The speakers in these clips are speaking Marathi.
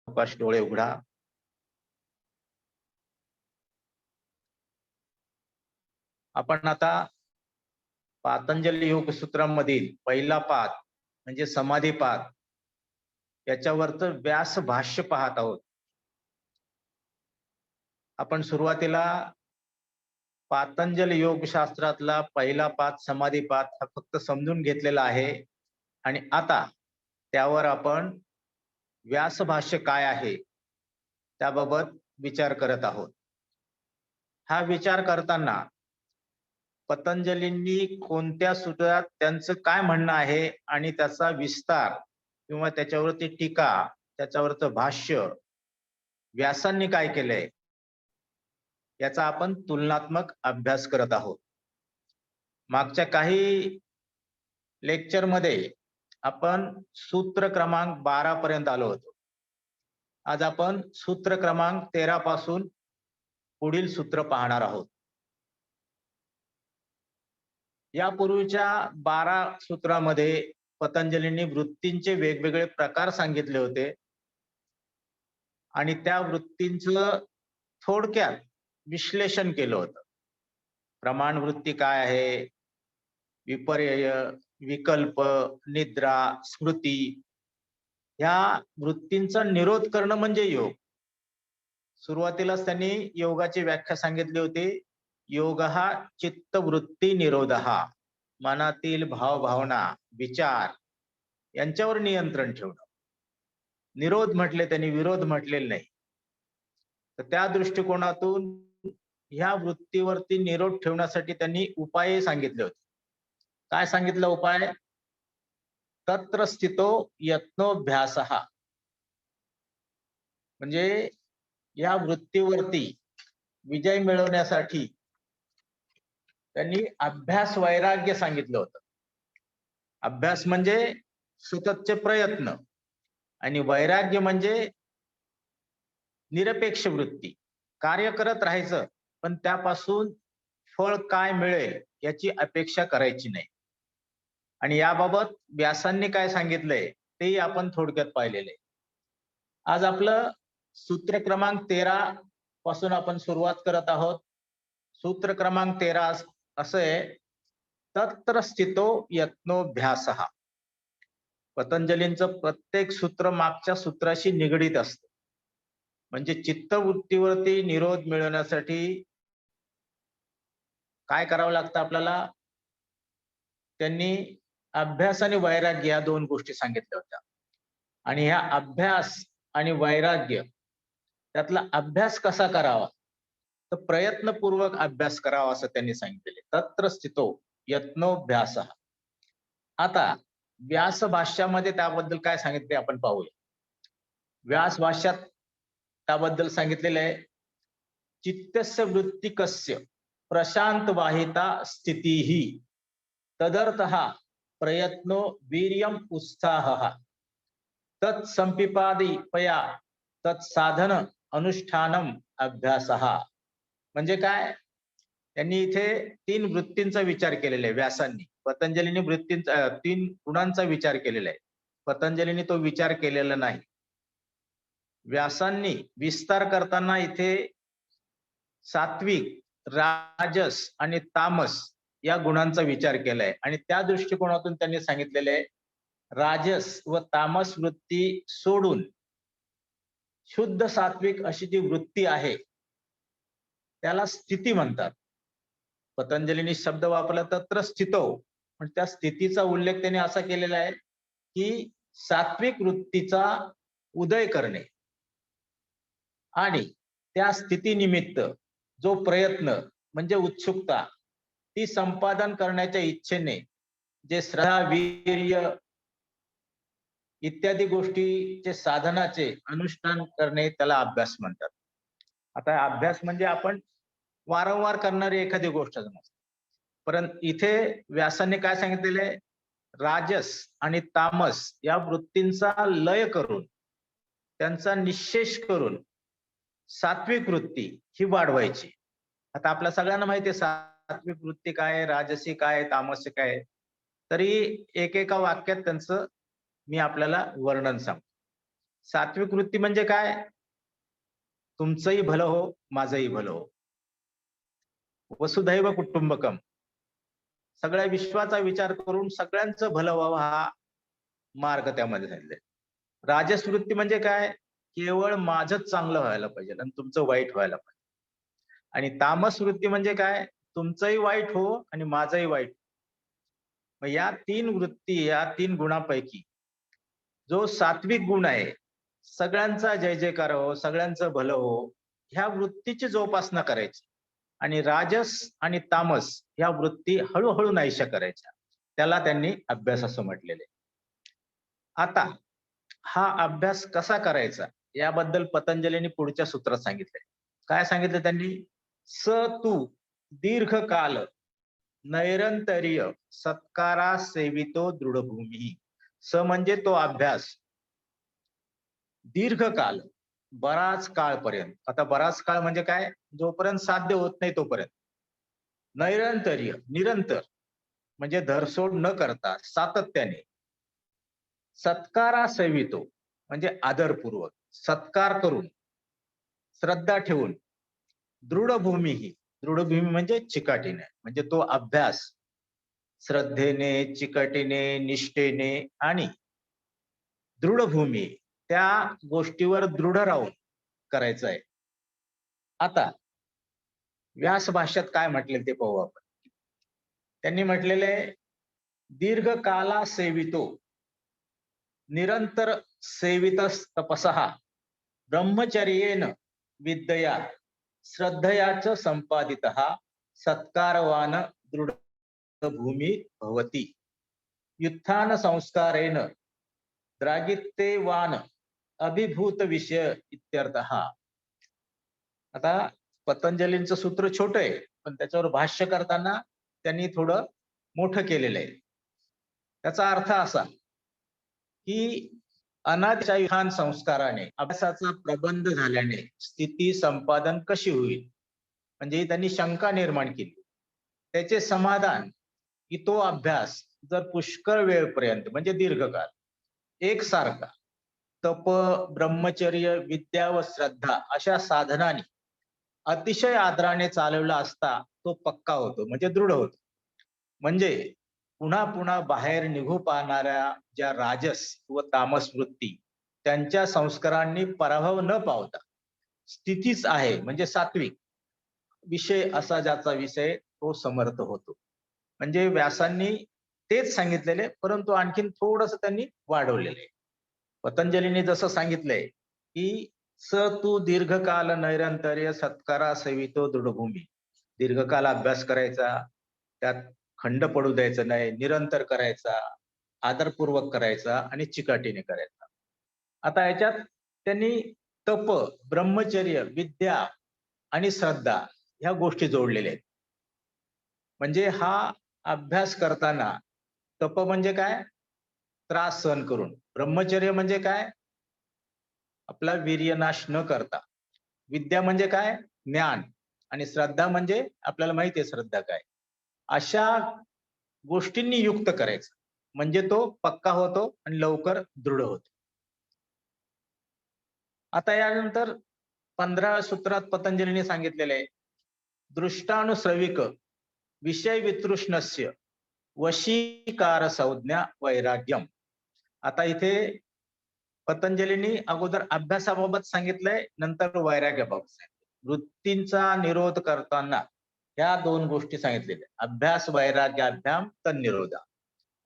सावकाश डोळे उघडा. आपण आता पातंजली योग सूत्रांमधील पहिला पाद म्हणजे समाधीपाद याच्यावरचं व्यास भाष्य पाहत आहोत. आपण सुरुवातीला पातंजली योग शास्त्रातला पहिला पाद समाधीपाद हा फक्त समजून घेतलेला आहे आणि आता त्यावर आपण व्यास भाष्य काय आहे त्याबाबत विचार करत आहोत. हा विचार करताना पतंजलींनी कोणत्या सूत्रात त्यांचं काय म्हणणं आहे आणि त्याचा विस्तार किंवा त्याच्यावरती टीका, त्याच्यावरचं भाष्य व्यासांनी काय केलंय याचा आपण तुलनात्मक अभ्यास करत आहोत. मागच्या काही लेक्चरमध्ये आपण सूत्र क्रमांक 12 पर्यंत आलो होतो. आज आपण सूत्र क्रमांक 13 पासून पुढील सूत्र पाहणार आहोत. यापूर्वीच्या 12 सूत्रामध्ये पतंजलींनी वृत्तींचे वेगवेगळे प्रकार सांगितले होते आणि त्या वृत्तींचं थोडक्यात विश्लेषण केलं होतं. प्रमाण वृत्ती काय आहे, विपर्यय, विकल्प, निद्रा, स्मृती, ह्या वृत्तींचा निरोध करणं म्हणजे योग. सुरुवातीलाच त्यांनी योगाची व्याख्या सांगितली होती. योग हा चित्तवृत्ती निरोधः, मनातील भावभावना, विचार यांच्यावर नियंत्रण ठेवणं. निरोध म्हटले त्यांनी, विरोध म्हटलेले नाही. तर त्या दृष्टिकोनातून ह्या वृत्तीवरती निरोध ठेवण्यासाठी त्यांनी उपाय सांगितले होते. काय सांगितलं उपाय? तत्र स्थितो यत्नोभ्यासः, म्हणजे या वृत्तीवरती विजय मिळवण्यासाठी त्यांनी अभ्यास वैराग्य सांगितलं होतं. अभ्यास म्हणजे सततचे प्रयत्न आणि वैराग्य म्हणजे निरपेक्ष वृत्ती. कार्य करत राहायचं पण त्यापासून फळ काय मिळेल याची अपेक्षा करायची नाही. आणि याबाबत व्यासांनी काय सांगितलंय तेही आपण थोडक्यात पाहिलेले. आज आपलं सूत्र क्रमांक 13 पासून आपण सुरुवात करत आहोत. सूत्र क्रमांक 13 असं आहे, तत्र स्थितो यत्नोभ्यासः. पतंजलींचं प्रत्येक सूत्र मागच्या सूत्राशी निगडीत असतं. म्हणजे चित्तवृत्तीवरती निरोध मिळवण्यासाठी काय करावं लागतं आपल्याला? त्यांनी अभ्यास आणि वैराग्य या दोन गोष्टी सांगितल्या होत्या. आणि ह्या अभ्यास आणि वैराग्य त्यातला अभ्यास कसा करावा, तर प्रयत्नपूर्वक अभ्यास करावा असं त्यांनी सांगितले. तत्र स्थितो यत्नोभ्यासः. आता व्यास भाष्यामध्ये त्याबद्दल काय सांगितले आपण पाहूया. व्यास भाष्यात त्याबद्दल सांगितलेलं आहे, चित्तस्य वृत्तिकस्य प्रशांत वाहिता स्थितीहि तदर्थः प्रयत्नो वीर्यम उत्साहः तत्संपिपादिपया तत्साधन अनुष्ठानम अभ्यासः. म्हणजे काय? त्यांनी इथे 3 वृत्तींचा विचार केलेला आहे व्यासांनी. पतंजलीने वृत्तींचा 3 गुणांचा विचार केलेला आहे. पतंजलीने तो विचार केलेला नाही. व्यासांनी विस्तार करताना इथे सात्विक, राजस आणि तामस या गुणांचा विचार केलाय आणि त्या दृष्टिकोनातून त्यांनी सांगितलेले आहे, राजस व तामस वृत्ती सोडून शुद्ध सात्विक अशी जी वृत्ती आहे त्याला स्थिती म्हणतात. पतंजलीने शब्द वापरला तत्र स्थितो, पण त्या स्थितीचा उल्लेख त्यांनी असा केलेला आहे की सात्विक वृत्तीचा उदय करणे आणि त्या स्थितीनिमित्त जो प्रयत्न म्हणजे उत्सुकता ती संपादन करण्याच्या इच्छेने जे श्रद्धा, वीर्य इत्यादी गोष्टीचे साधनाचे अनुष्ठान करणे त्याला अभ्यास म्हणतात. आता अभ्यास म्हणजे आपण वारंवार करणारी एखादी गोष्ट नसते. परंतु इथे व्यासांनी काय सांगितलेले आहे, राजस आणि तामस या वृत्तींचा लय करून त्यांचा निश्शेष करून सात्विक वृत्ती ही वाढवायची. आता आपल्या सगळ्यांना माहिती आहे सात्विक वृत्ती काय आहे, राजसी काय आहे, तामसी काय आहे. तरी एकेका वाक्यात त्यांचं मी आपल्याला वर्णन सांगतो. सात्विक वृत्ती म्हणजे काय? तुमचंही भलं हो, माझंही भलं हो. वसुधैव कुटुंबकम. सगळ्या विश्वाचा विचार करून सगळ्यांचं भलं व्हावं हा मार्ग त्यामध्ये सांगितलाय. राजस वृत्ती म्हणजे काय? केवळ माझंच चांगलं व्हायला पाहिजे आणि तुमचं वाईट व्हायला पाहिजे. आणि तामस वृत्ती म्हणजे काय? तुमचंही वाईट हो आणि माझंही वाईट. मग या 3 वृत्ती, या 3 गुणांपैकी जो सात्विक गुण आहे, सगळ्यांचा जय जयकार हो, सगळ्यांचं भलं हो, ह्या वृत्तीची जोपासना करायची. आणि राजस आणि तामस ह्या वृत्ती हळूहळू नाहीशा करायच्या. त्याला त्यांनी अभ्यास असं म्हटलेले. आता हा अभ्यास कसा करायचा याबद्दल पतंजलीने पुढच्या सूत्रात सांगितले. काय सांगितलं त्यांनी? स तू दीर्घकाल नैरंतर्य सत्कारा सेवितो दृढभूमी. स म्हणजे तो अभ्यास, दीर्घकाल बराच काळपर्यंत. आता बराच काळ म्हणजे काय? जोपर्यंत साध्य होत नाही तोपर्यंत. नैरंतर्य निरंतर म्हणजे धरसोड न करता सातत्याने. सत्कारा सेवितो म्हणजे आदरपूर्वक, सत्कार करून, श्रद्धा ठेवून. दृढभूमी ही, दृढभूमी म्हणजे चिकाटीने, म्हणजे तो अभ्यास श्रद्धेने, चिकाटीने, निष्ठेने आणि दृढभूमी त्या गोष्टीवर दृढ राहून करायचं आहे. आता व्यास भाष्यात काय म्हटले ते पाहू आपण. त्यांनी म्हटलेले दीर्घकाला सेवितो निरंतर सेवितस तपसः ब्रह्मचर्येन विद्यया श्रद्धयाच संपादितः सत्कारवान दृढभूमी भवति युत्थान संस्कारेण द्रागित्यवान अभिभूत विषय इत्यर्थः. आता पतंजलींचं सूत्र छोट आहे, पण त्याच्यावर भाष्य करताना त्यांनी थोडं मोठं केलेलं आहे. त्याचा अर्थ असा की अनादिशाहीहान संस्काराने अभ्यासाचा प्रबंध झाल्याने स्थिती संपादन कशी होईल, म्हणजे त्यांनी शंका निर्माण केली. त्याचे समाधान की तो अभ्यास जर पुष्कळ वेळपर्यंत म्हणजे दीर्घकाळ एकसारखा तप, ब्रह्मचर्य, विद्या व श्रद्धा अशा साधनाने अतिशय आदराने चालवला असता तो पक्का होतो, म्हणजे दृढ होतो. म्हणजे पुन्हा पुन्हा बाहेर निघू पाहणाऱ्या ज्या राजस व तामस वृत्ती त्यांच्या संस्कारांनी पराभव न पावता स्थितीच आहे म्हणजे सात्विक विषय असा ज्याचा विषय तो समर्थ होतो. म्हणजे व्यासांनी तेच सांगितलेले, परंतु आणखीन थोडस त्यांनी वाढवलेले. पतंजलीने जसं सांगितलंय की स तू दीर्घकाल नैरंतर्य सत्कारा सेवितो दृढभूमी. दीर्घकाल अभ्यास करायचा, त्यात खंड पडू द्यायचं नाही, निरंतर करायचा, आदरपूर्वक करायचा आणि चिकाटीने करायचा. आता याच्यात त्यांनी तप, ब्रह्मचर्य, विद्या आणि श्रद्धा ह्या गोष्टी जोडलेल्या आहेत. म्हणजे हा अभ्यास करताना तप म्हणजे काय? त्रास सहन करून. ब्रह्मचर्य म्हणजे काय? आपला वीर्यनाश न करता. विद्या म्हणजे काय? ज्ञान. आणि श्रद्धा म्हणजे आपल्याला माहिती आहे श्रद्धा काय. अशा गोष्टींनी युक्त करायचं, म्हणजे तो पक्का होतो आणि लवकर दृढ होतो. आता यानंतर 15व्या सूत्रात पतंजलीने सांगितलेले आहे दृष्टानुश्रविक विषय वितृष्णस्य वशीकार संज्ञा वैराग्यम. आता इथे पतंजलींनी अगोदर अभ्यासाबाबत सांगितलंय, नंतर वैराग्याबाबत सांगितलं. वृत्तींचा निरोध करताना ह्या 2 गोष्टी सांगितलेल्या, अभ्यास वैराग्याभ्याम तन्निरोधा.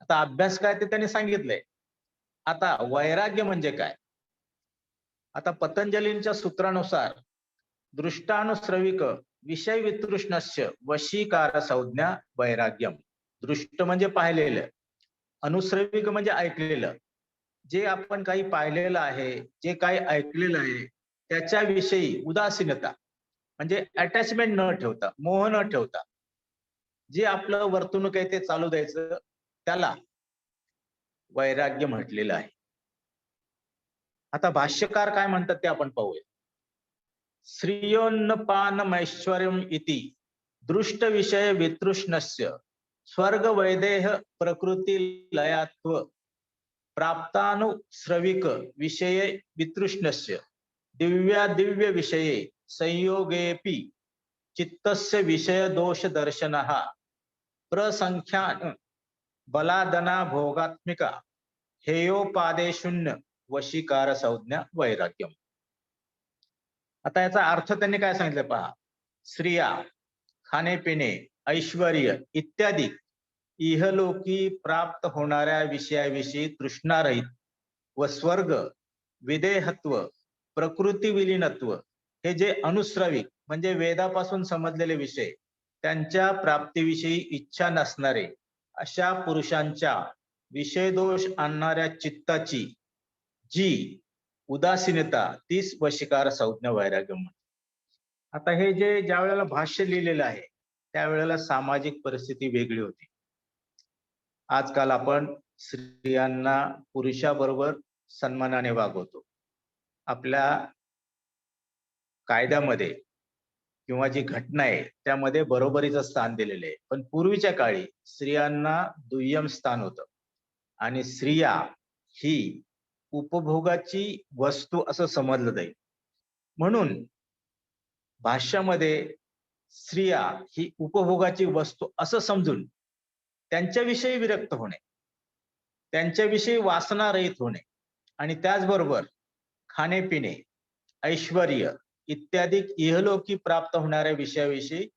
आता अभ्यास काय ते त्यांनी सांगितलंय. आता वैराग्य म्हणजे काय? आता पतंजलींच्या सूत्रानुसार दृष्टानुश्रविक विषय वितृष्णस्य वशीकार संज्ञा वैराग्यम. दृष्ट म्हणजे पाहिलेलं, अनुश्रविक म्हणजे ऐकलेलं. जे आपण काही पाहिलेलं आहे, जे काही ऐकलेलं आहे त्याच्याविषयी उदासीनता म्हणजे अटॅचमेंट न ठेवता, मोह न ठेवता जे आपलं वर्तणूक आहे ते चालू द्यायचं, त्याला वैराग्य म्हटलेलं आहे. आता भाष्यकार काय म्हणतात ते आपण पाहूया. श्रियोन्नपानमैश्वर्यम इति दृष्ट विषय वितृष्णस्य स्वर्ग वैदेह प्रकृती लयात्व प्राप्तानुश्रविक विषये वितृष्णस्य दिव्यादिव्य विषये संयोगेपि चित्तस्य विषय दोष दर्शनः प्रसंख्यान बलादना भोगात्मिका हेयोपादेशून्य वशीकार संज्ञा वैराग्यम. आता याचा अर्थ त्यांनी काय सांगितलं पहा. स्त्रिया, खाणेपिणे, ऐश्वर्य इत्यादी इहलोकी प्राप्त होणाऱ्या विषयाविषयी तृष्णारहित व स्वर्ग, विदेहत्व, प्रकृती विलीनत्व हे जे अनुश्रविक म्हणजे वेदापासून समजलेले विषय त्यांच्या प्राप्तीविषयी इच्छा नसणारे अशा पुरुषांच्या विषयदोष आणणाऱ्या चित्ताची जी उदासीनता तीच वशीकार संज्ञा वैराग्य म्हणतात. आता हे जे ज्या वेळेला भाष्य लिहिलेलं आहे त्यावेळेला सामाजिक परिस्थिती वेगळी होती. आजकाल आपण स्त्रियांना पुरुषाबरोबर सन्मानाने वागवतो. आपल्या कायद्यामध्ये किंवा जी घटना आहे त्यामध्ये बरोबरीचं स्थान दिलेलं आहे. पण पूर्वीच्या काळी स्त्रियांना दुय्यम स्थान होतं आणि स्त्रिया ही उपभोगाची वस्तू असं समजलं जाईल. म्हणून भाष्यामध्ये स्त्रिया ही उपभोगाची वस्तू असं समजून त्यांच्याविषयी विरक्त होणे, त्यांच्याविषयी वासनारहित होणे आणि त्याचबरोबर खाणेपिणे, ऐश्वर्य इत्यादी इहलोकी प्राप्त होणाऱ्या विषयाविषयी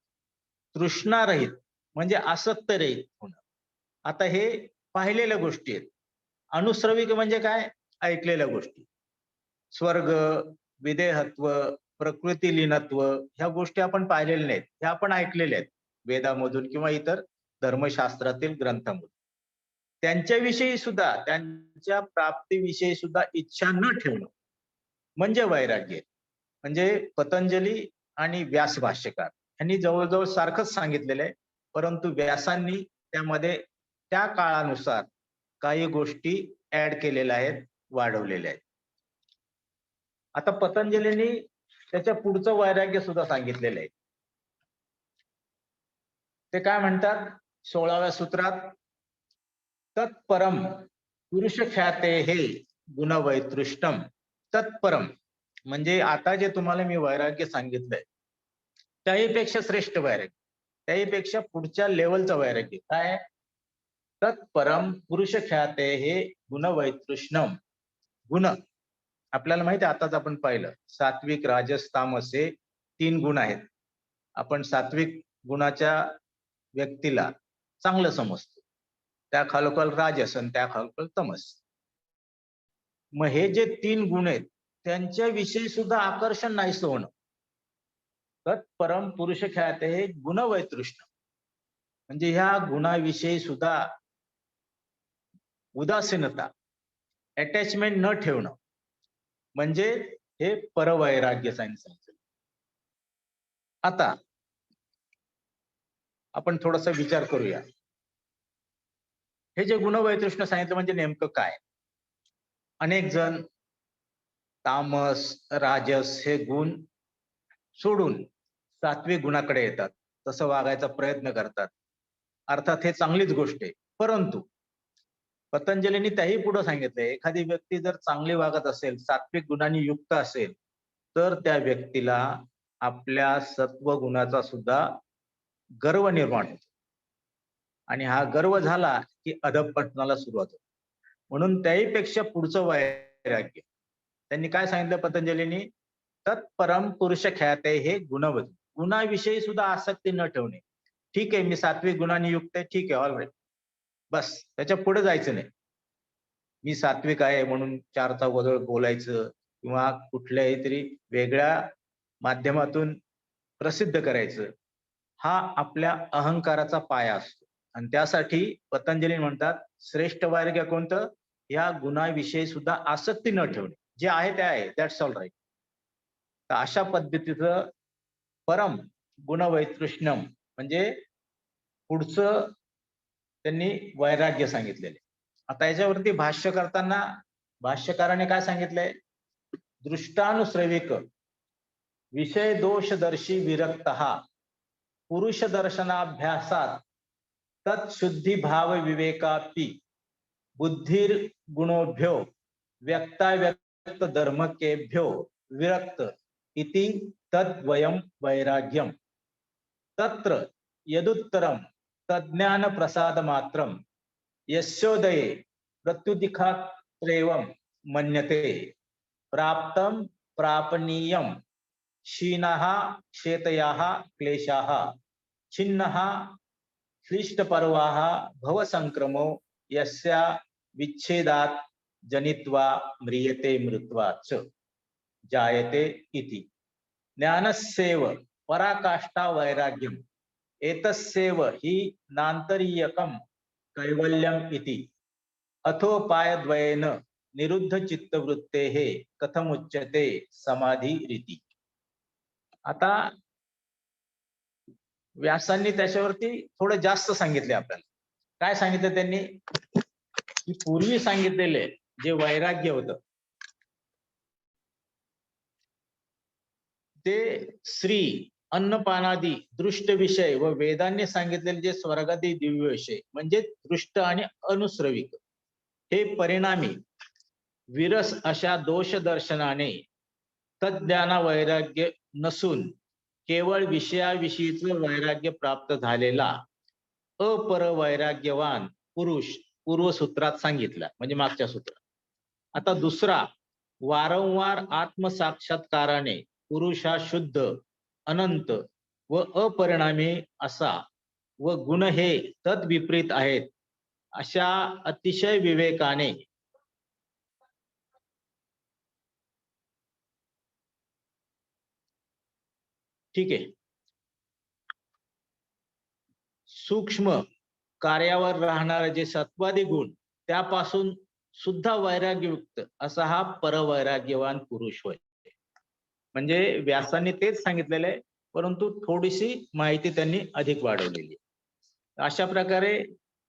तृष्णारहित म्हणजे आसक्तरहित होणं. आता हे पाहिलेल्या गोष्टी आहेत. अनुश्रविक म्हणजे काय? ऐकलेल्या गोष्टी. स्वर्ग, विदेहत्व, प्रकृती लीनत्व ह्या गोष्टी आपण पाहिलेल्या नाहीत, ह्या आपण ऐकलेल्या आहेत वेदामधून किंवा इतर धर्मशास्त्रातील ग्रंथांमधून. त्यांच्याविषयी सुद्धा, त्यांच्या प्राप्तीविषयी सुद्धा इच्छा न ठेवणं म्हणजे वैराग्य. म्हणजे पतंजली आणि व्यास भाष्यकार यांनी जवळजवळ सारखंच सांगितलेलं आहे, परंतु व्यासांनी त्यामध्ये त्या काळानुसार काही गोष्टी ऍड केलेल्या आहेत, वाढवलेल्या आहेत. आता पतंजलींनी त्याच्या पुढचं वैराग्य सुद्धा सांगितलेलं आहे. ते काय म्हणतात 16व्या सूत्रात, तत्परम पुरुष ख्याते हे गुणवैतृष्टम. तत्परम म्हणजे आता जे तुम्हाला मी वैराग्य सांगितलंय त्याहीपेक्षा श्रेष्ठ वैराग्य, त्याहीपेक्षा पुढच्या लेवलचं वैराग्य काय? तत्परम पुरुष ख्याते हे गुणवैतृष्णम. गुण आपल्याला माहिती आहे, आताच आपण पाहिलं सात्विक, राजस, तामस हे 3 गुण आहेत. आपण सात्विक गुणाच्या व्यक्तीला चांगलं समजतो, त्या खालोखाल राजस आणि त्या खालोखाल तमस. मग हे जे 3 गुण आहेत त्यांच्याविषयी सुद्धा आकर्षण नाहीसं होणं. तत्परम पुरुष ख्याते हे गुणवैतृष्ण म्हणजे ह्या गुणाविषयी सुद्धा उदासीनता, अटॅचमेंट न ठेवणं म्हणजे हे परवैराग्य सांगितलं. आता आपण थोडासा विचार करूया, हे जे गुणवैतृष्ण सांगितलं म्हणजे नेमकं काय? अनेक जण तामस, राजस हे गुण सोडून सात्विक गुणाकडे येतात, तसं वागायचा प्रयत्न करतात. अर्थात हे चांगलीच गोष्ट आहे, परंतु पतंजलींनी त्याही पुढे सांगितलंय, एखादी व्यक्ती जर चांगली वागत असेल, सात्विक गुणांनी युक्त असेल, तर त्या व्यक्तीला आपल्या सत्व गुणाचा सुद्धा गर्व निर्माण होतो आणि हा गर्व झाला की अधपतनाला सुरुवात होते. म्हणून त्याहीपेक्षा पुढचं वैराग्य त्यांनी काय सांगितलं पतंजलींनी? तत्परम पुरुष ख्याते हे गुणवत. गुणाविषयी सुद्धा आसक्ती न ठेवणे. ठीक आहे, मी सात्विक गुणांनी युक्त आहे, ठीक आहे, ऑलराईट, बस त्याच्या पुढे जायचं नाही. मी सात्विक आहे म्हणून 4 चौघाजवळ बोलायचं किंवा कुठल्याही तरी वेगळ्या माध्यमातून प्रसिद्ध करायचं, हा आपल्या अहंकाराचा पाया असतो. आणि त्यासाठी पतंजली म्हणतात श्रेष्ठ वैराग्य कोणतं? या गुणाविषयी सुद्धा आसक्ती न ठेवणे, जे आहे ते आहे, दॅट्स ऑल राईट. तर अशा पद्धतीचं परम गुणवैतृष्णम म्हणजे पुढचं त्यांनी वैराग्य सांगितलेले. आता याच्यावरती भाष्य करताना भाष्यकाराने काय सांगितलंय? दृष्टानुश्रविक विषय दोषदर्शी विरक्त पुरुष दर्शनाभ्यासात तत्शुद्धी भाव विवेकापि बुद्धिर गुणोभ्यो व्यक्ताव्यक्त धर्मकेभ्यो विरक्त इति तद्वयं वैराग्यम तत्र यदुत्तरम तज्ज्ञान प्रसाद मात्रम यस्योदये प्रत्युदिखात्रेवं मन्यते प्राप्तं प्रापणीयं क्षीणः क्षेतयाः क्लेशाः छिन्नः क्लिष्टपर्वाः भवसंक्रमो यस्या विच्छेदात् जनित्वा म्रियते मृत्वा च जायते इति ज्ञानस्यैव पराकाष्ठा वैराग्यम् एतस्यैव हि नान्तरीयकं कैवल्यम् इति अथोपायद्वयेन निरुद्ध चित्तवृत्तेः कथमुच्यते समाधी रीती. आता व्यासांनी त्याच्यावरती थोडं जास्त सांगितले आपल्याला. काय सांगितलं त्यांनी की पूर्वी सांगितलेले जे वैराग्य होतं ते श्री अन्नपानादी दृष्ट विषय व वेदांनी सांगितलेले जे स्वर्गादी दिव्य विषय म्हणजे दृष्ट आणि अनुश्रविक हे परिणामी विरस अशा दोष दर्शनाने तज्ज्ञाना वैराग्य नसून केवळ विषयाविषयीचं वैराग्य प्राप्त झालेला अपर वैराग्यवान पुरुष पूर्वसूत्रात सांगितला म्हणजे मागच्या सूत्रात. आता दुसरा वारंवार आत्मसाक्षात्काराने पुरुष हा शुद्ध अनंत व अपरिणामी असा व गुण हे तद्विपरीत आहेत अशा अतिशय विवेकाने ठीक आहे सूक्ष्म कार्यावर राहणारे जे सत्वादी गुण त्यापासून सुद्धा वैराग्ययुक्त असा हा परवैराग्यवान पुरुष होय. म्हणजे व्यासांनी तेच सांगितलेलं आहे परंतु थोडीशी माहिती त्यांनी अधिक वाढवलेली आहे. अशा प्रकारे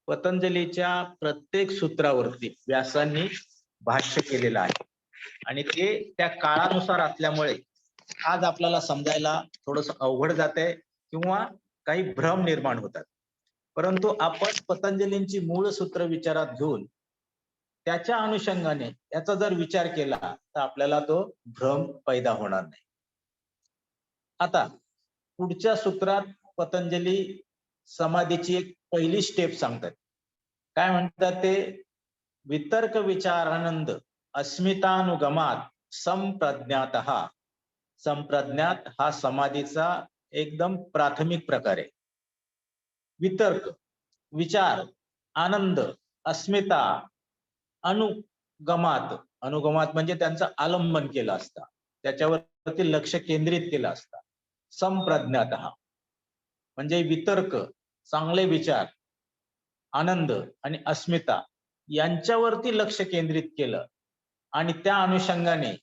पतंजलीच्या प्रत्येक सूत्रावरती व्यासांनी भाष्य केलेलं आहे आणि ते त्या काळानुसार असल्यामुळे आज आपल्याला समजायला थोडंसं अवघड जाते किंवा काही भ्रम निर्माण होतात. परंतु आपण पतंजलींची मूळ सूत्र विचारात घेऊन त्याच्या अनुषंगाने याचा जर विचार केला तर आपल्याला तो भ्रम पैदा होणार नाही. आता पुढच्या सूत्रात पतंजली समाधीची एक पहिली स्टेप सांगतात. काय म्हणतात ते वितर्क विचारानंद अस्मितानुगमात संप्रज्ञातः. संप्रज्ञात हा समाधीचा एकदम प्राथमिक प्रकार आहे. वितर्क विचार आनंद अस्मिता अनुगमात. अनुगमात म्हणजे त्यांचं आलंबन केलं असता त्याच्यावरती लक्ष केंद्रित केलं असता. संप्रज्ञातः म्हणजे वितर्क चांगले विचार आनंद आणि अस्मिता यांच्यावरती लक्ष केंद्रित केलं आणि त्या अनुषंगाने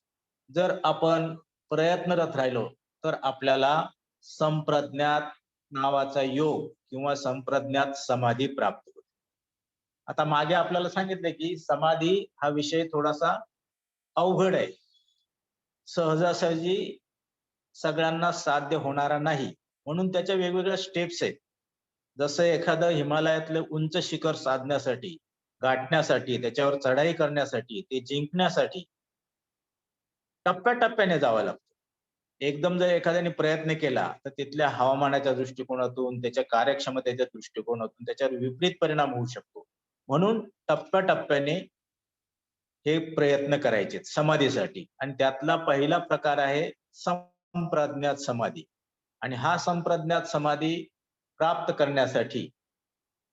जर आपण प्रयत्नरत राहिलो तर आपल्याला संप्रज्ञात नावाचा योग किंवा संप्रज्ञात समाधी प्राप्त होते. आता मागे आपल्याला सांगितलं की समाधी हा विषय थोडासा अवघड आहे, सहजासहजी सगळ्यांना साध्य होणारा नाही, म्हणून त्याच्या वेगवेगळ्या स्टेप्स आहेत. जसं एखादं हिमालयातलं उंच शिखर साधण्यासाठी गाठण्यासाठी त्याच्यावर चढाई करण्यासाठी ते जिंकण्यासाठी टप्प्याटप्प्याने जावं लागतं. एकदम जर एखाद्याने प्रयत्न केला तर तिथल्या हवामानाच्या दृष्टिकोनातून त्याच्या कार्यक्षमतेच्या दृष्टिकोनातून त्याच्यावर विपरीत परिणाम होऊ शकतो. म्हणून टप्प्याटप्प्याने हे प्रयत्न करायचे समाधीसाठी आणि त्यातला पहिला प्रकार आहे संप्रज्ञात समाधी. आणि हा संप्रज्ञात समाधी प्राप्त करण्यासाठी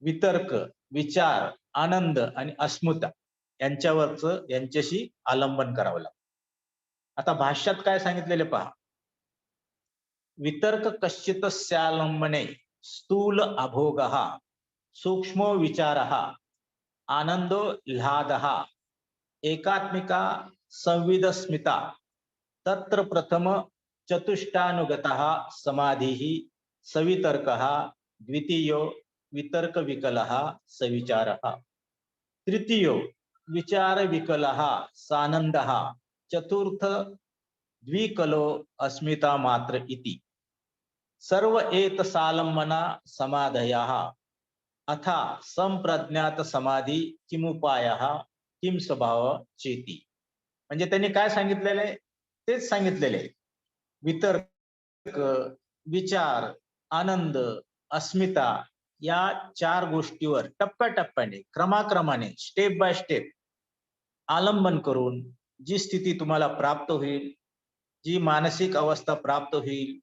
वितर्क विचार आनंद आणि अस्मिता यांच्याशी आलंबन करावं लागतं. आता भाष्यात काय सांगितलेले पहा. वितर्क कश्चितस्यालंबने स्थूल अभोगः सूक्ष्मो विचारः आनंदो ल्हादः एकात्मिका संविदस्मिता तत्र प्रथम चतुष्टानुगतः समाधिः सवितर्कः द्वितीयो वितर्क विकलः सविचारः तृतीयो विचार विकलः सानंदः चतुर्थ द्विकलो अस्मिता मात्र इति सर्व एत सालंबना समाधयः अथा संप्रज्ञात समाधि किमुपायः किम स्वभाव चेती. म्हणजे त्यांनी काय सांगितलेलं आहे तेच सांगितलेले आहे. वितर्क, विचार, आनंद, अस्मिता या 4 गोष्टीवर टप्प्याटप्प्याने, क्रमाक्रमाने, स्टेप बाय स्टेप अवलंबन करून जी स्थिती तुम्हाला प्राप्त होईल, जी मानसिक अवस्था प्राप्त होईल,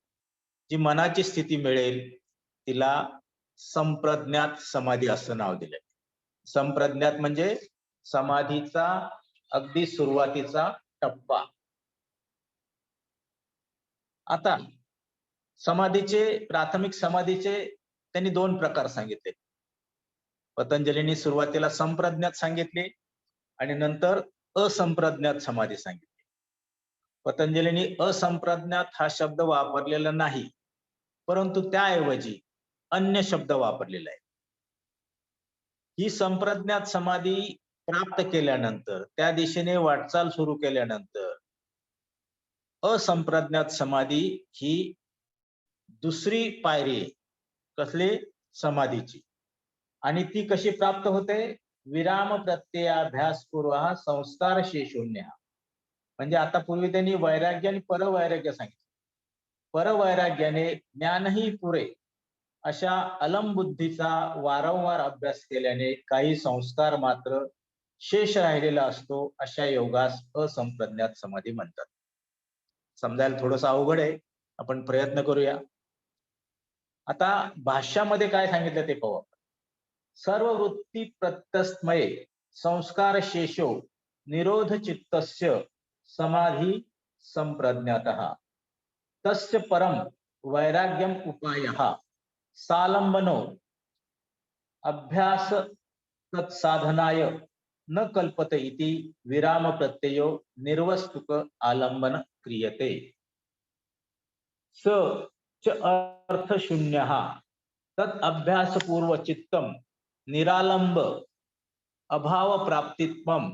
जी मनाची स्थिती मिळेल, तिला संप्रज्ञात समाधी असं नाव दिलंय. संप्रज्ञात म्हणजे समाधीचा अगदी सुरुवातीचा टप्पा. आता प्राथमिक समाधीचे त्यांनी 2 प्रकार सांगितले. पतंजलींनी सुरुवातीला संप्रज्ञात सांगितले आणि नंतर असंप्रज्ञात समाधी सांगितली. पतंजलींनी असंप्रज्ञात हा शब्द वापरलेला नाही, परंतु त्याऐवजी अन्य शब्द वापरलेला आहे. ही संप्रज्ञात समाधी प्राप्त केल्यानंतर, त्या दिशेने वाटचाल सुरू केल्यानंतर असंप्रज्ञात समाधी ही दुसरी पायरी आहे. कसली? समाधीची. आणि ती कशी प्राप्त होते? विराम प्रत्ययाभ्यास पूर्व संस्कार शून्य. म्हणजे आता पूर्वी त्यांनी वैराग्य आणि परवैराग्य सांगितलं. परवैराग्याने ज्ञानही पुरे अशा अलमबुद्धीचा वारंवार अभ्यास केल्याने काही संस्कार मात्र शेष राहिलेला असतो. अशा योगास असंप्रज्ञात समाधी म्हणतात. समजायला थोडंसं अवघड आहे, आपण प्रयत्न करूया. आता भाष्यामध्ये काय सांगितलं ते पाहू. सर्व वृत्ती प्रत्यस्मये संस्कार शेषो निरोध चित्तस्य समाधी संप्रज्ञातः तस्य परम वैराग्यम उपायः सालंबनो अभ्यास तत्साधनाय न कल्पते इति विराम प्रत्ययो निर्वस्तुक आलंबन क्रियते. स च अर्थ शून्यः तत् अभ्यास पूर्व चित्तम निरालंब अभाव प्राप्तित्वम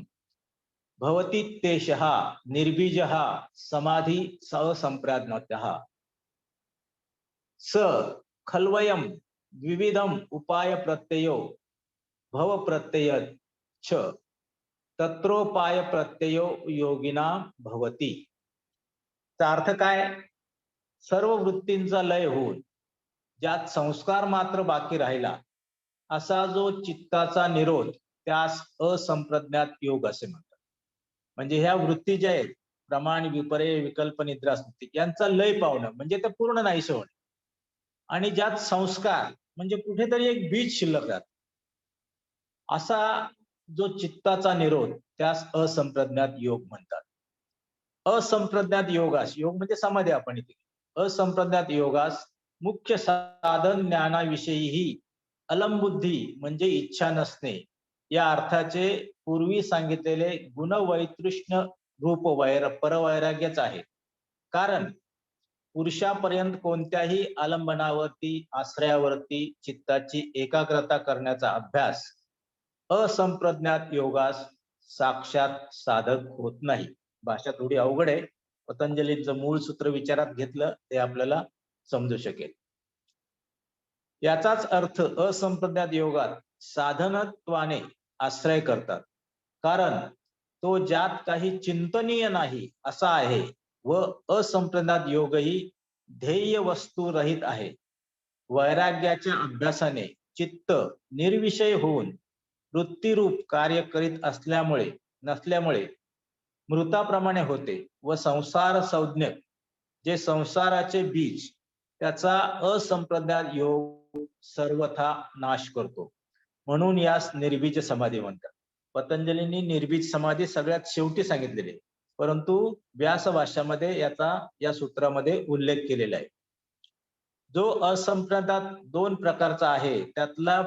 भवति तेषः निर्बीजः समाधि संप्रज्ञातः. स खल्वयम द्विविधम उपाय प्रत्ययो भव प्रत्यय छ तत्रोपाय प्रत्ययो योगिना भवती. चा अर्थ काय? सर्व वृत्तींचा लय होऊन ज्यात संस्कार मात्र बाकी राहिला असा जो चित्ताचा निरोध त्यास असंप्रज्ञात योग असे म्हणतात. म्हणजे ह्या वृत्ती ज्या आहेत प्रमाण, विपर्य, विकल्प, निद्रा, स्मृती यांचा लय पावणं म्हणजे ते पूर्ण नाहीसे होणे. आणि ज्यात संस्कार म्हणजे कुठेतरी एक बीज शिल्लक राहत असा जो चित्ताचा निरोध त्यास असंप्रज्ञात योग म्हणतात. असंप्रज्ञात योगास, योग म्हणजे समाधी आपण इथे, असंप्रज्ञात योगास मुख्य साधन ज्ञानाविषयीही अलमबुद्धी म्हणजे इच्छा नसणे या अर्थाचे पूर्वी सांगितलेले गुणवैतृष्ण्य रूप परवैराग्यच आहे. कारण पुरुषापर्यंत कोणत्याही आलंबनावरती, आश्रयावरती चित्ताची एकाग्रता करण्याचा अभ्यास असंप्रज्ञात योगास साक्षात साधक होत नाही. भाषा थोडी अवघड आहे. पतंजलींचं मूळ सूत्र विचारात घेतलं ते आपल्याला समजू शकेल. याचाच अर्थ असंप्रज्ञात योगात साधनत्वाने आश्रय करतात. कारण तो ज्यात काही चिंतनीय नाही असा आहे व असंप्रज्ञात योगही ध्येय वस्तू रहित आहे. वैराग्याच्या अभ्यासाने चित्त निर्विषय होऊन वृत्तीरूप कार्य करीत नसल्यामुळे मृताप्रमाणे होते व संसार संज्ञक जे संसाराचे बीज त्याचा असंप्रज्ञात योग सर्वथा नाश करतो. म्हणून यास निर्बीज समाधी म्हणतात. पतंजलींनी निर्बीज समाधी सगळ्यात शेवटी सांगितलेली, परंतु व्यास भाष्यामध्ये याचा या सूत्रामध्ये उल्लेख केलेला आहे. जो असंप्रज्ञात 2 प्रकारचा आहे त्यातला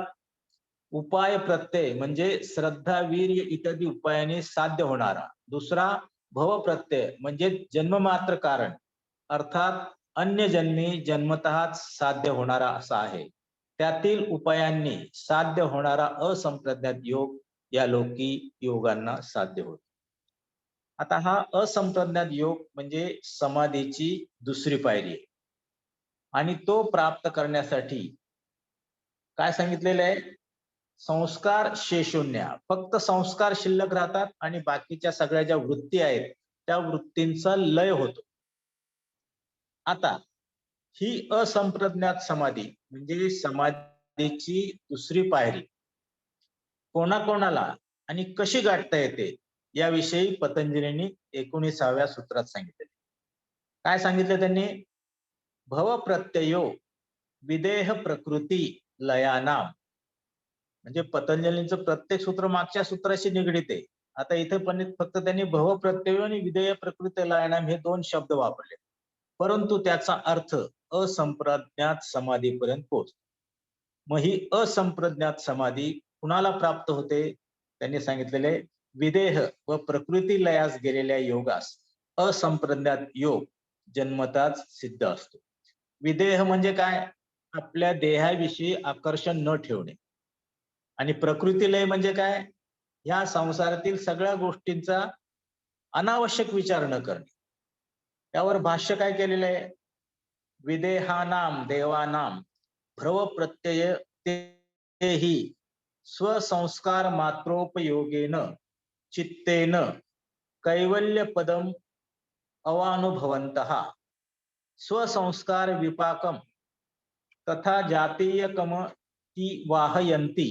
उपाय प्रत्यय म्हणजे श्रद्धा, वीर्य इत्यादी उपायाने साध्य होणारा, दुसरा भव प्रत्यय म्हणजे जन्ममात्र कारण अर्थात अन्य जन्मी जन्मतःच साध्य होणारा असा आहे. त्यातील उपायांनी साध्य होणारा असंप्रज्ञात योग या लोकी योगांना साध्य होतो. आता हा असंप्रज्ञात योग म्हणजे समाधीची दुसरी पायरी आहे. आणि तो प्राप्त करण्यासाठी काय सांगितलेलं आहे? संस्कार शेषून्य, फक्त संस्कार शिल्लक राहतात आणि बाकीच्या सगळ्या ज्या वृत्ती आहेत त्या वृत्तींचा लय होतो. आता ही असंप्रज्ञात समाधी म्हणजे समाधीची दुसरी पायरी कोणाकोणाला आणि कशी गाठता येते याविषयी पतंजलींनी 19व्या सूत्रात सांगितले. काय सांगितलं त्यांनी? भव प्रत्ययो विदेह प्रकृती लयानाम. म्हणजे पतंजलींचं प्रत्येक सूत्र मागच्या सूत्राशी निगडित आहे. आता इथे पण फक्त त्यांनी भव प्रत्यय आणि विदेह प्रकृती लयानाम हे 2 शब्द वापरले, परंतु त्याचा अर्थ असंप्रज्ञात समाधीपर्यंत पोहोचतो. मग ही असंप्रज्ञात समाधी कुणाला प्राप्त होते? त्यांनी सांगितलेले विदेह व प्रकृती लयास गेलेल्या योगास असंप्रज्ञात योग जन्मताच सिद्ध असतो. विदेह म्हणजे काय? आपल्या देहाविषयी आकर्षण न ठेवणे. आणि प्रकृती लय म्हणजे काय? ह्या संसारातील सगळ्या गोष्टींचा अनावश्यक विचार न करणे. त्यावर भाष्य काय केलेलं आहे? विदेहानाम देवानाम भ्रव प्रत्यय तेही स्वसंस्कार मात्रोपयोगेन चित्तेन कैवल्य पदम अवानुभवन्तः स्वसंस्कार विपाकम तथा जातीयकम ती वाहयन्ति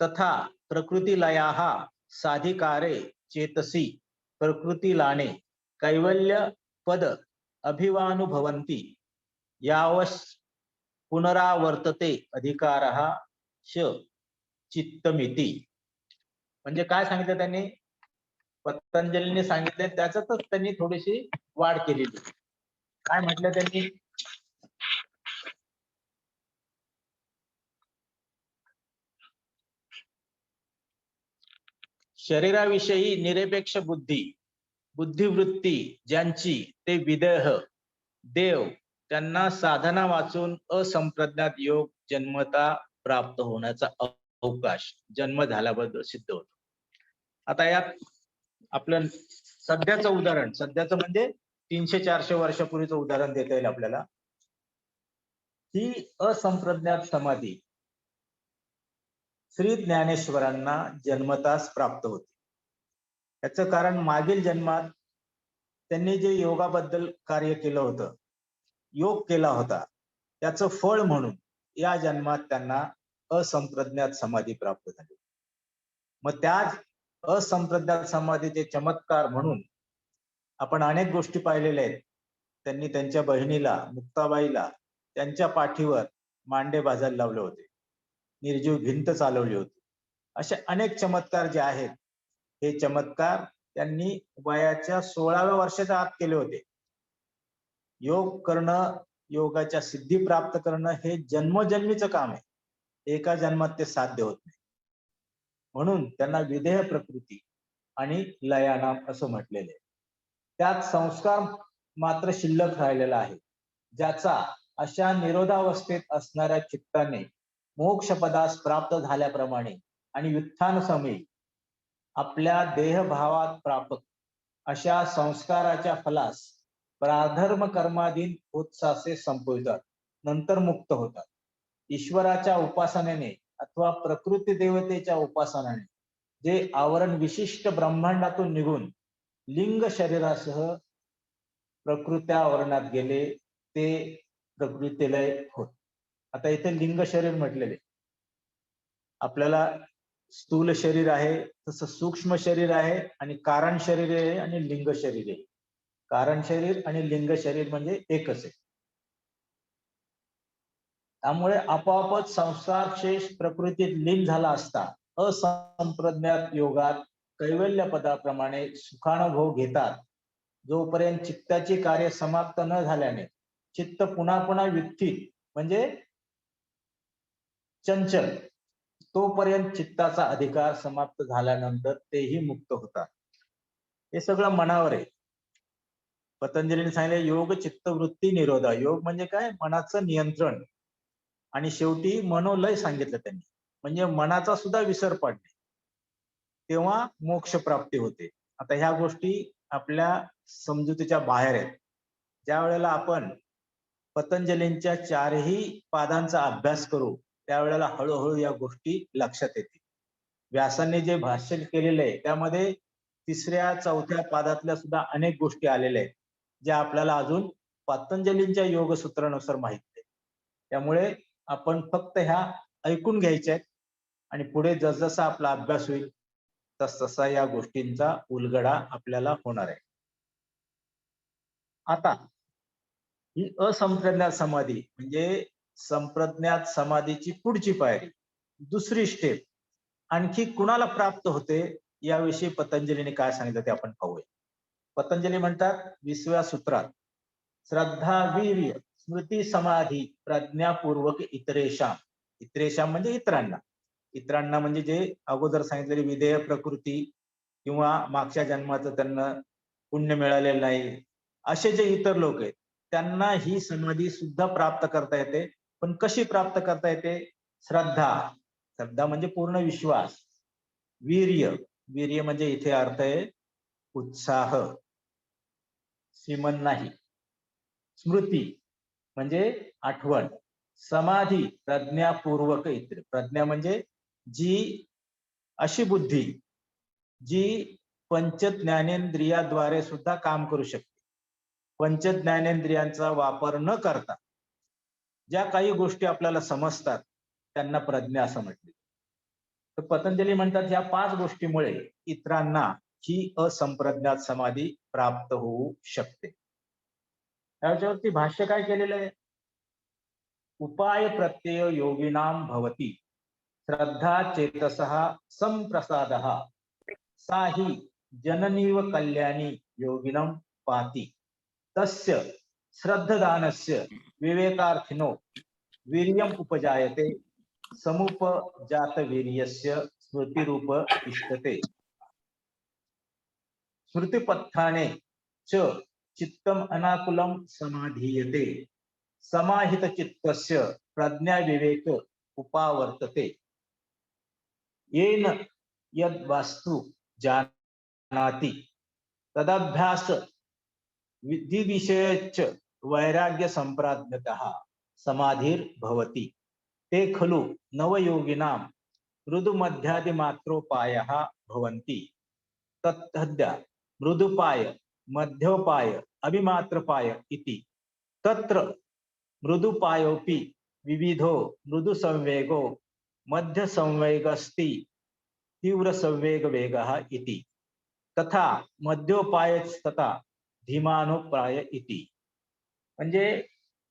तथा प्रकृतिलयाः साधिकारे चेतसी प्रकृतिलाने कैवल्य पद अभिवानुभवन्ति यावस् पुनरावर्तते अधिकारः च चित्तमिति. म्हणजे काय सांगितलं त्यांनी? पतंजलीने सांगितले त्याच्यातच त्यांनी थोडीशी वाढ केलेली. काय म्हटलं त्यांनी? शरीराविषयी निरपेक्ष बुद्धी बुद्धिवृत्ती ज्यांची ते विदेह देव त्यांना साधना वाचून असंप्रज्ञात योग जन्मता प्राप्त होण्याचा अवकाश जन्म झाल्याबद्दल सिद्ध होतो. आता यात आपलं सध्याचं उदाहरण, सध्याचं म्हणजे 300-400 वर्षापूर्वीचं उदाहरण देता येईल आपल्याला. ही असंप्रज्ञात समाधी श्री ज्ञानेश्वरांना जन्मताच प्राप्त होती. याचं कारण मागील जन्मात त्यांनी जे योगाबद्दल कार्य केलं होतं, योग केला होता, त्याचं फळ म्हणून या जन्मात त्यांना असंप्रज्ञात समाधी प्राप्त झाली. मग त्याच असंप्रज्ञात समाधीचे चमत्कार म्हणून आपण अनेक गोष्टी पाहिलेल्या आहेत. त्यांनी त्यांच्या बहिणीला मुक्ताबाईला त्यांच्या पाठीवर मांडे भाजायला लावले होते, निर्जीव भिंत चालवली होती. असे अनेक चमत्कार जे आहेत, हे चमत्कार त्यांनी वयाच्या 16व्या वर्षाच्या आत केले होते. योग करणं, योगाच्या सिद्धी प्राप्त करणं हे जन्मजन्मीचं काम आहे. एका जन्मात ते साध्य होत नाही. म्हणून त्यांना विदेह प्रकृती आणि लयानाम असं म्हटलेले. त्यात संस्कार मात्र शिल्लक राहिलेला आहे, ज्याचा अशा निरोधावस्थेत असणाऱ्या चित्ताने मोक्षपदास प्राप्त झाल्याप्रमाणे आणि व्युत्थान समयी आपल्या देहभावात प्रापक अशा संस्काराच्या फलास प्राधर्म कर्माधीन उत्सासे संपवितात, नंतर मुक्त होतात. ईश्वराच्या उपासनेने अथवा प्रकृती देवतेच्या उपासनाने जे आवरण विशिष्ट ब्रह्मांडातून निघून लिंग शरीरासह प्रकृत्यावरणात गेले ते प्रकृतीलय होत. आता इथे लिंग शरीर म्हटलेले, आपल्याला स्थूल शरीर आहे, तसं सूक्ष्म शरीर आहे आणि कारण शरीर आहे आणि लिंग शरीर आहे. कारण शरीर आणि लिंग शरीर म्हणजे एकच आहे. त्यामुळे आपोआपच संसार शेष प्रकृतीत लीन झाला असता असंप्रज्ञात योगात कैवल्य पदाप्रमाणे सुखानुभव घेतात. जोपर्यंत चित्ताची कार्य समाप्त न झाल्याने चित्त पुन्हा पुन्हा वित्थित म्हणजे चंचल, तोपर्यंत चित्ताचा अधिकार समाप्त झाल्यानंतर तेही मुक्त होतात. हे सगळं मनावर आहे. पतंजलीने सांगितले योग चित्तवृत्ती निरोधा. योग म्हणजे काय? मनाचं नियंत्रण. आणि शेवटी मनोलय सांगितलं त्यांनी, म्हणजे मनाचा सुद्धा विसर पडणे, तेव्हा मोक्ष प्राप्ती होते. आता ह्या गोष्टी आपल्या समजुतीच्या बाहेर आहेत. ज्या वेळेला आपण पतंजलींच्या 4ही पादांचा अभ्यास करू त्यावेळेला हळूहळू या गोष्टी लक्षात येतील. व्यासांनी जे भाष्य केलेलं आहे त्यामध्ये 3ऱ्या 4थ्या पादातल्या सुद्धा अनेक गोष्टी आलेल्या आहेत, ज्या आपल्याला अजून पतंजलींच्या योगसूत्रानुसार माहित नाही. त्यामुळे आपण फक्त ह्या ऐकून घ्यायच्या आहेत आणि पुढे जसजसा आपला अभ्यास होईल तसतसा या गोष्टींचा उलगडा आपल्याला होणार आहे. आता ही असंप्रज्ञात समाधी म्हणजे संप्रज्ञात समाधीची पुढची पायरी, दुसरी स्टेप आणखी कुणाला प्राप्त होते याविषयी पतंजलीने काय सांगितलं ते आपण पाहूया. पतंजली म्हणतात 20व्या सूत्रात, श्रद्धा वीर्य स्मृती समाधी प्रज्ञापूर्वक इतरेशाम. इतरेशाम म्हणजे इतरांना म्हणजे जे अगोदर सांगितलेली विधेय प्रकृती किंवा मागच्या जन्माचं त्यांना पुण्य मिळालेलं नाही असे जे इतर लोक आहेत त्यांना ही समाधी सुद्धा प्राप्त करता येते. पण कशी प्राप्त करता येते? श्रद्धा म्हणजे पूर्ण विश्वास, वीर्य म्हणजे इथे अर्थ आहे उत्साह, श्रीमन नाही, स्मृती म्हणजे आठवण, समाधी प्रज्ञापूर्वक इतर. प्रज्ञा म्हणजे जी अशी बुद्धी जी पंच ज्ञानेंद्रियाद्वारे सुद्धा काम करू शकते. पंच ज्ञानेंद्रियांचा वापर न करता ज्या काही गोष्टी आपल्याला समजतात त्यांना प्रज्ञा असं म्हटले. तर पतंजली म्हणतात या 5 गोष्टीमुळे इतरांना ही असंप्रज्ञात समाधी प्राप्त होऊ शकते. त्याच्यावरती भाष्य काय केलेलं आहे? उपाय प्रत्यय योगिनाम भवती श्रद्धा चेतसः संप्रसादः सा हि जननीव कल्याणी योगिनं पाति तस्य श्रद्धदानस्य विवेकार्थिनो वीर्यम उपजायते समुपजात वीर्यस्य स्मृतिरूप इष्टते स्मृतिपत्थाने च चित्तम अनाकुलम समाधीयते समाहित चित्तस्य प्रज्ञा विवेक उपावर्तते येन यद वास्तु जानाति तदभ्यास विधिविषयच वैराग्य संप्राज्ञतः समाधीर भवति ते खलु नवयोगिनां मृदुमध्यादिमात्रोपायः भवन्ति तत्तद्या मृदुपाय मध्योपाय अभिमात्रपाय इति तत्र मृदुपायोपि विविधो मृदु संवेगो मध्य संवेगस्ति तीव्र संवेग वेगः इति तथा मध्योपायस्तथा धीमानोपाय इति. म्हणजे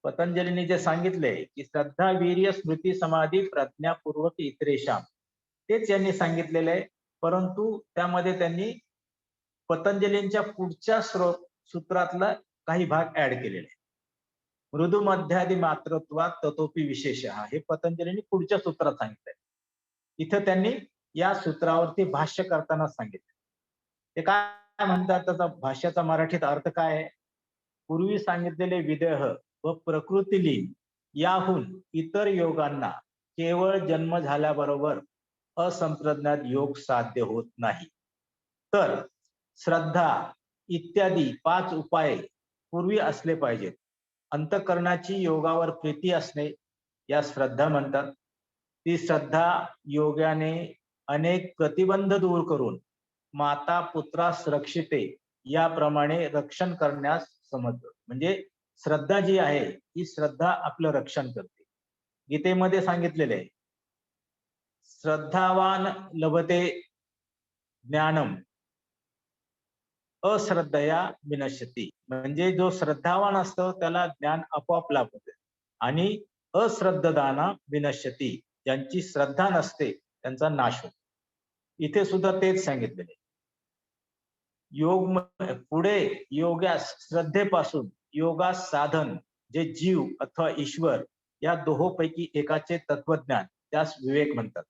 पतंजलीने जे सांगितले की श्रद्धा वीर्य स्मृती समाधी प्रज्ञापूर्वक इतरेशाम तेच यांनी सांगितलेले आहे. परंतु त्यामध्ये त्यांनी पतंजलींच्या पुढच्या सूत्रातला काही भाग ऍड केलेले आहे. मृदू मध्यादी मात्रत्वात ततोपी विशेष हे पतंजलींनी पुढच्या सूत्रात सांगितलंय. इथं त्यांनी या सूत्रावरती भाष्य करताना सांगितलं. ते काय म्हणतात त्याचा भाष्याचा मराठीत अर्थ काय आहे? पूर्वी सांगितलेले विदेह व प्रकृतिलीन याहून इतर योगांना केवळ जन्म झाल्याबरोबर असंप्रज्ञात योग साध्य होत नाही. तर श्रद्धा इत्यादी 5 उपाय पूर्वी असले पाहिजेत. अंतःकरणाची योगावर प्रीती असणे या श्रद्धा म्हणतात. ती श्रद्धा योगाने अनेक प्रतिबंध दूर करून माता पुत्रास रक्षिते याप्रमाणे रक्षण करण्यास समजतं. म्हणजे श्रद्धा जी आहे ही श्रद्धा आपलं रक्षण करते. गीतेमध्ये सांगितलेले आहे श्रद्धावान लभते ज्ञानम अश्रद्धया विनश्यति. म्हणजे जो श्रद्धावान असतो त्याला ज्ञान आपोआप लाभते आणि अश्रद्धदाना विनश्यति ज्यांची श्रद्धा नसते त्यांचा नाश होतो. इथे सुद्धा तेच सांगितलेले. योग पुढे योगास श्रद्धेपासून योगास साधन जे जीव अथवा ईश्वर या दोहोपैकी एकाचे तत्वज्ञान त्यास विवेक म्हणतात.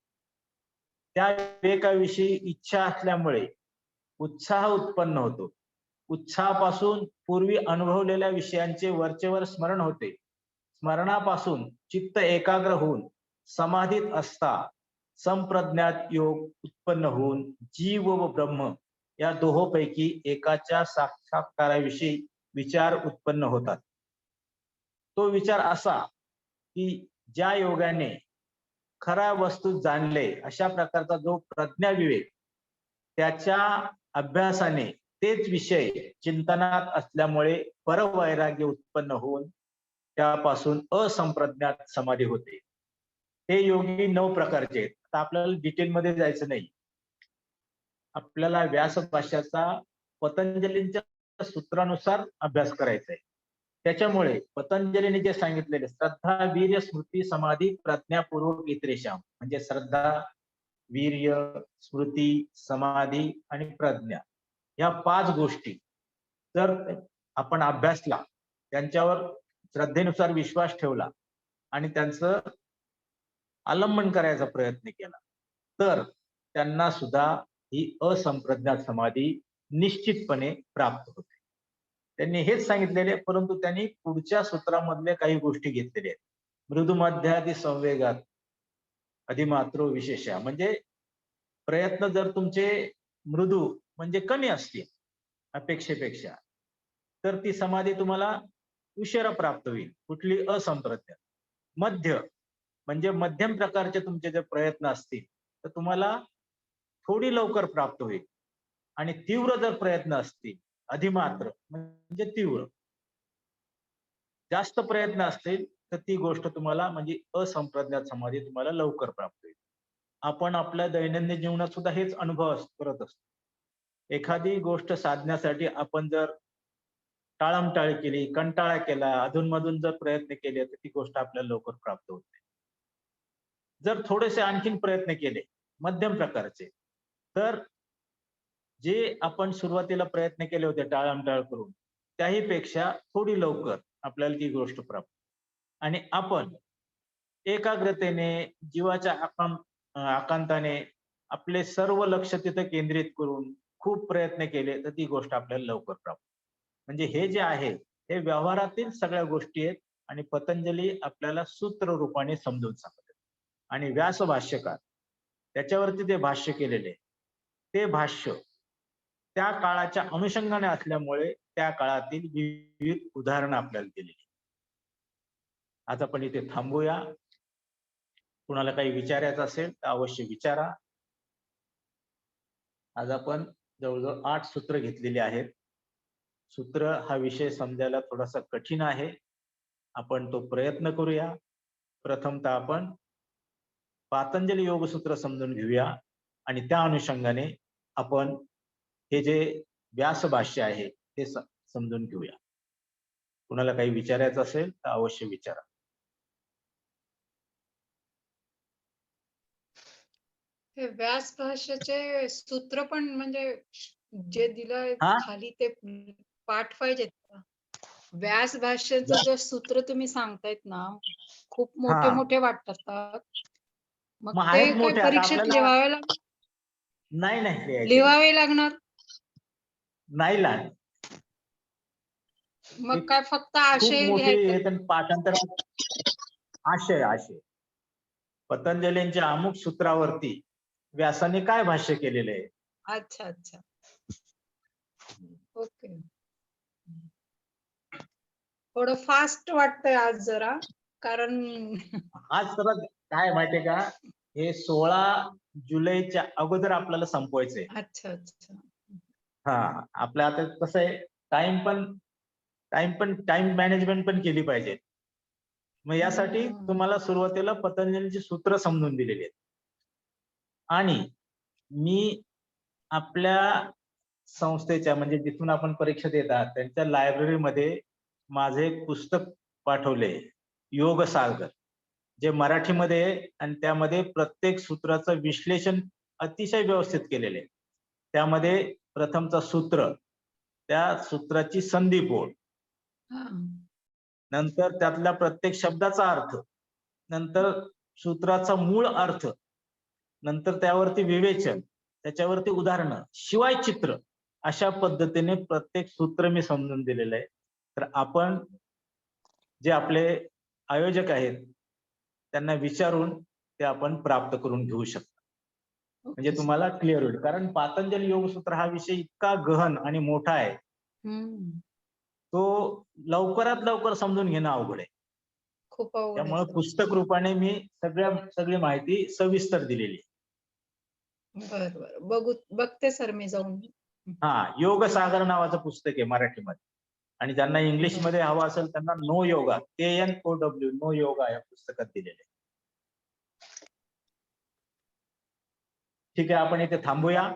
त्या विवेकाविषयी इच्छा असल्यामुळे उत्साह उत्पन्न होतो. उत्साहापासून पूर्वी अनुभवलेल्या विषयांचे वरचेवर स्मरण होते. स्मरणापासून चित्त एकाग्र होऊन समाधीत असता संप्रज्ञात योग उत्पन्न होऊन जीव व ब्रह्म या दोहोपैकी एकाच्या साक्षात्काराविषयी विचार उत्पन्न होतात. तो विचार असा की ज्या योगाने खऱ्या वस्तू जाणले अशा प्रकारचा जो प्रज्ञाविवेक त्याच्या अभ्यासाने तेच विषय चिंतनात असल्यामुळे परवैराग्य उत्पन्न होऊन त्यापासून असंप्रज्ञात समाधी होते. हे योगी 9 प्रकारचे आहेत. आता आपल्याला डिटेलमध्ये जायचं नाही. आपल्याला व्यास भाष्याचा पतंजलींच्या सूत्रानुसार अभ्यास करायचा आहे. त्याच्यामुळे पतंजलीने जे सांगितलेले श्रद्धा, वीर्य, स्मृती, समाधी, प्रज्ञापूर्वक इतरेषाम म्हणजे श्रद्धा, वीर्य, स्मृती, समाधी आणि प्रज्ञा या 5 गोष्टी जर आपण अभ्यासला, त्यांच्यावर श्रद्धेनुसार विश्वास ठेवला आणि त्यांचं अवलंबन करायचा प्रयत्न केला, तर त्यांना सुद्धा ही असंप्रज्ञात समाधी निश्चितपणे प्राप्त होते. त्यांनी हेच सांगितलेले, परंतु त्यांनी पुढच्या सूत्रामधले काही गोष्टी घेतलेल्या आहेत. मृदुमध्यादी संवेगात अधिमात्रो विशेषा म्हणजे प्रयत्न जर तुमचे मृदू म्हणजे कमी असतील अपेक्षेपेक्षा, तर ती समाधी तुम्हाला उशिरा प्राप्त होईल. कुठली असंप्रज्ञात. मध्य म्हणजे मध्यम प्रकारचे तुमचे जे प्रयत्न असतील तर तुम्हाला थोडी लवकर प्राप्त होईल. आणि तीव्र जर प्रयत्न असतील, अधिमात्र म्हणजे तीव्र, जास्त प्रयत्न असतील तर ती गोष्ट तुम्हाला म्हणजे असंप्रज्ञात समाधी तुम्हाला लवकर प्राप्त होईल. आपण आपल्या दैनंदिन जीवनात सुद्धा हेच अनुभव करत असतो. एखादी गोष्ट साधण्यासाठी आपण जर टाळमटाळ केली, कंटाळा केला, अधूनमधून जर प्रयत्न केले तर ती गोष्ट आपल्याला लवकर प्राप्त होत नाही. जर थोडेसे आणखीन प्रयत्न केले मध्यम प्रकारचे, तर जे आपण सुरुवातीला प्रयत्न केले होते टाळमटाळ करून त्याही पेक्षा थोडी लवकर आपल्याला ती गोष्ट प्राप्त. आणि आपण एकाग्रतेने जीवाच्या आकांताने आपले सर्व लक्ष तिथे केंद्रित करून खूप प्रयत्न केले तर ती गोष्ट आपल्याला लवकर प्राप्त. म्हणजे हे जे आहे हे व्यवहारातील सगळ्या गोष्टी आहेत आणि पतंजली आपल्याला सूत्र रूपाने समजून सांगतात. आणि व्यास भाष्यकार त्याच्यावरती ते भाष्य केलेले ते भाष्य त्या काळाच्या अनुषंगाने असल्यामुळे त्या काळातील विविध उदाहरणं आपल्याला दिलेली. आज आपण इथे थांबूया. कुणाला काही विचारायचं असेल तर अवश्य विचारा. आज आपण जवळजवळ 8 सूत्र घेतलेली आहेत. सूत्र हा विषय समजायला थोडासा कठीण आहे. आपण तो प्रयत्न करूया. प्रथमतः आपण पातंजली योगसूत्र समजून घेऊया आणि त्या अनुषंगाने आपण हे जे व्यास भाष्य आहे ते समजून घेऊया. कुणाला काही विचारायचं असेल तर अवश्य विचारा. हे व्यास भाष्याचे सूत्र पण म्हणजे जे दिलंय खाली ते पाठ पाहिजेत का? व्यास भाष्याचं जे सूत्र तुम्ही सांगतायत ना खूप मोठे मोठे वाटतात. मग ते काय परीक्षेत लिहावे लागणार? नाही लिहावे लागणार नाही लागणार. मग काय फक्त आशय लिहायचं? पाठांतर आशय पतंजलींच्या अमुक सूत्रावरती व्यासाने काय भाष्य केलेले आहे. अच्छा अच्छा ओके. थोडं फास्ट वाटतंय आज जरा, कारण आज जरा काय माहितीये का, हे 16 जुलैच्या अगोदर आपल्याला संपवायचंय. अच्छा अच्छा. हा आपल्या आता कसं आहे टाइम मॅनेजमेंट पण केली पाहिजे. मग यासाठी तुम्हाला सुरुवातीला पतंजलीची सूत्र समजून दिलेली आहेत. आणि मी आपल्या संस्थेच्या म्हणजे जिथून आपण परीक्षा देतात त्यांच्या लायब्ररीमध्ये माझे एक पुस्तक पाठवले, योग सागर, जे मराठीमध्ये आहे आणि त्यामध्ये प्रत्येक सूत्राचं विश्लेषण अतिशय व्यवस्थित केलेले आहे. त्यामध्ये प्रथमचं सूत्र, त्या सूत्राची संधी बोध, नंतर त्यातल्या प्रत्येक शब्दाचा अर्थ, नंतर सूत्राचा मूळ अर्थ, नंतर त्यावरती विवेचन, त्याच्यावरती उदाहरणं, शिवाय चित्र, अशा पद्धतीने प्रत्येक सूत्र मी समजून दिलेलं आहे. तर आपण जे आपले आयोजक आहेत त्यांना विचारून ते आपण प्राप्त करून घेऊ शकतो. म्हणजे तुम्हाला क्लिअर होईल. कारण पातंजली योगसूत्र हा विषय इतका गहन आणि मोठा आहे, तो लवकरात लवकर समजून घेणं अवघड आहे. खूप अवघड आहे त्यामुळे सर. पुस्तक रूपाने मी सगळी माहिती सविस्तर दिलेली आहे. बरं बघते सर मी जाऊन. योग सागर नावाचं पुस्तक आहे मराठीमध्ये, आणि ज्यांना इंग्लिश मध्ये हवं असेल त्यांना know yoga, KNOW, know yoga या पुस्तकात दिलेले आहे. ठीक आहे, आपण इथे थांबूया.